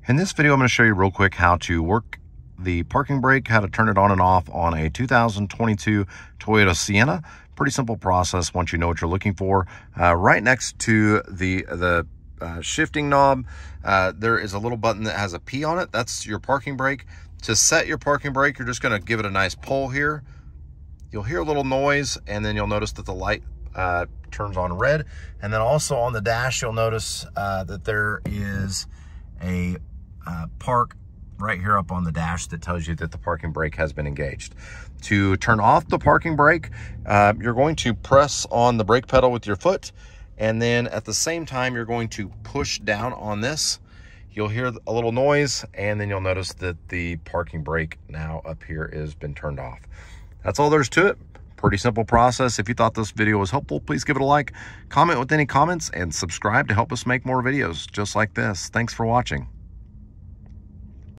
In this video, I'm going to show you real quick how to work the parking brake, how to turn it on and off on a 2022 Toyota Sienna. Pretty simple process once you know what you're looking for. Right next to the shifting knob, there is a little button that has a P on it. That's your parking brake. To set your parking brake, you're just going to give it a nice pull here. You'll hear a little noise, and then you'll notice that the light turns on red. And then also on the dash, you'll notice that there is a park right here up on the dash that tells you that the parking brake has been engaged. To turn off the parking brake, you're going to press on the brake pedal with your foot, and then at the same time you're going to push down on this. You'll hear a little noise, and then you'll notice that the parking brake now up here has been turned off. That's all there's to it. Pretty simple process. If you thought this video was helpful, please give it a like, comment with any comments, and subscribe to help us make more videos just like this. Thanks for watching.